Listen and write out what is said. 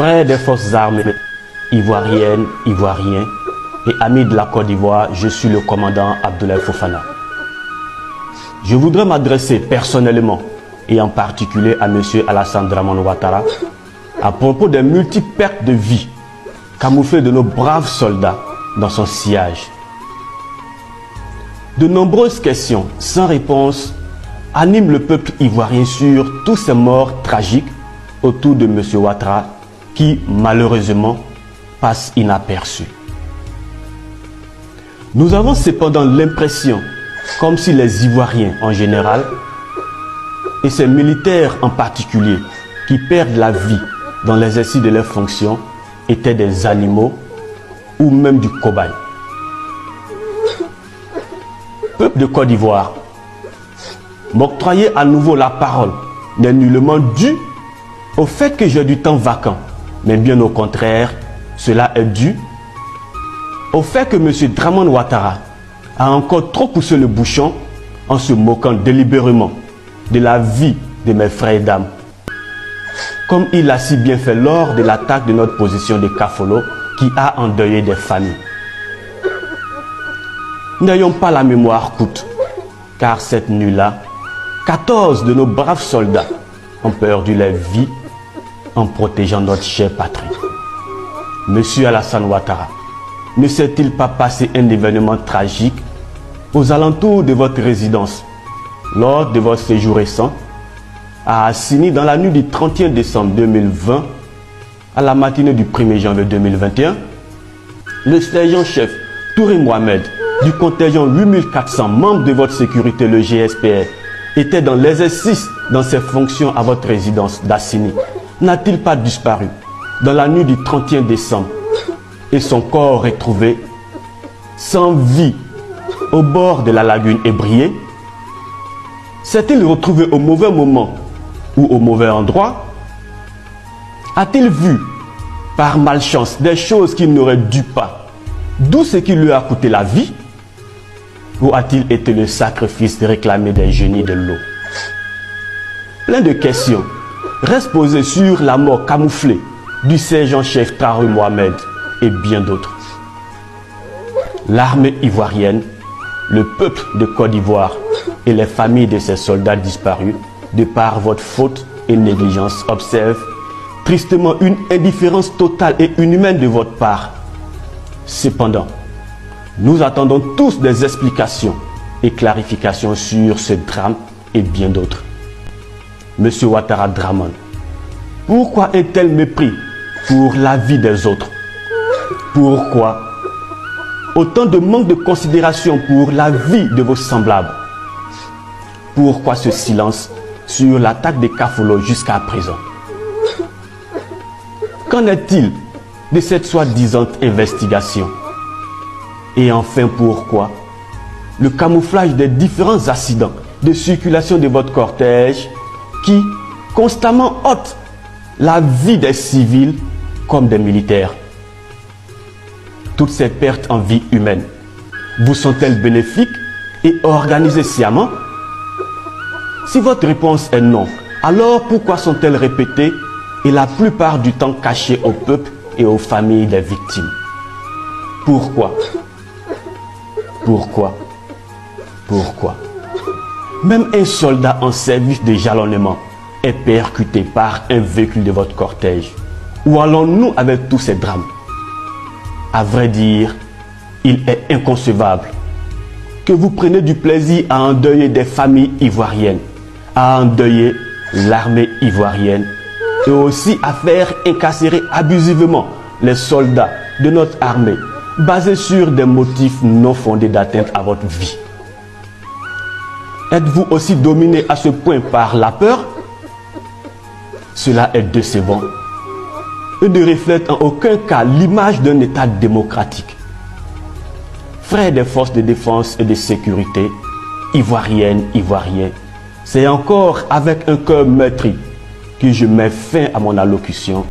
Frères des forces armées ivoiriennes, ivoiriens et amis de la Côte d'Ivoire, je suis le commandant Abdoulaye Fofana. Je voudrais m'adresser personnellement et en particulier à M. Alassane Dramane Ouattara à propos des multiples pertes de vie camouflées de nos braves soldats dans son sillage. De nombreuses questions sans réponse animent le peuple ivoirien sur tous ces morts tragiques autour de M. Ouattara qui, malheureusement, passe inaperçu. Nous avons cependant l'impression, comme si les Ivoiriens en général, et ces militaires en particulier, qui perdent la vie dans l'exercice de leurs fonctions, étaient des animaux ou même du cobaye. Peuple de Côte d'Ivoire, m'octroyer à nouveau la parole n'est nullement dû au fait que j'ai du temps vacant, mais bien au contraire, cela est dû au fait que M. Dramane Ouattara a encore trop poussé le bouchon en se moquant délibérément de la vie de mes frères et dames, comme il l'a si bien fait lors de l'attaque de notre position de Kafolo qui a endeuillé des familles. N'ayons pas la mémoire courte, car cette nuit-là, 14 de nos braves soldats ont perdu leur vie en protégeant notre chère patrie. Monsieur Alassane Ouattara, ne s'est-il pas passé un événement tragique aux alentours de votre résidence lors de votre séjour récent à Assini dans la nuit du 31 décembre 2020 à la matinée du 1er janvier 2021? Le sergent-chef Touré Mohamed du contingent 8400 membres de votre sécurité, le GSPR, était dans l'exercice dans ses fonctions à votre résidence d'Assini. N'a-t-il pas disparu dans la nuit du 31 décembre et son corps retrouvé sans vie au bord de la lagune ébriée? S'est-il retrouvé au mauvais moment ou au mauvais endroit? A-t-il vu par malchance des choses qu'il n'aurait dû pas, d'où ce qui lui a coûté la vie? Ou a-t-il été le sacrifice réclamé des génies de l'eau? Plein de questions restent posées sur la mort camouflée du sergent-chef Touré Mohamed et bien d'autres. L'armée ivoirienne, le peuple de Côte d'Ivoire et les familles de ces soldats disparus, de par votre faute et négligence, observent tristement une indifférence totale et inhumaine de votre part. Cependant, nous attendons tous des explications et clarifications sur ce drame et bien d'autres. Monsieur Ouattara Dramane, pourquoi un tel mépris pour la vie des autres? Pourquoi autant de manque de considération pour la vie de vos semblables? Pourquoi ce silence sur l'attaque de Kafolo jusqu'à présent? Qu'en est-il de cette soi-disant investigation? Et enfin, pourquoi le camouflage des différents accidents de circulation de votre cortège qui constamment ôtent la vie des civils comme des militaires? Toutes ces pertes en vie humaine vous sont-elles bénéfiques et organisées sciemment? Si votre réponse est non, alors pourquoi sont-elles répétées et la plupart du temps cachées au peuple et aux familles des victimes? Pourquoi? Pourquoi? Pourquoi? Même un soldat en service de jalonnement est percuté par un véhicule de votre cortège. Où allons-nous avec tous ces drames? À vrai dire, il est inconcevable que vous preniez du plaisir à endeuiller des familles ivoiriennes, à endeuiller l'armée ivoirienne et aussi à faire incarcérer abusivement les soldats de notre armée, basés sur des motifs non fondés d'atteinte à votre vie. Êtes-vous aussi dominé à ce point par la peur? Cela est décevant et ne reflète en aucun cas l'image d'un État démocratique. Frères des forces de défense et de sécurité, ivoiriennes, ivoiriens, c'est encore avec un cœur meurtri que je mets fin à mon allocution.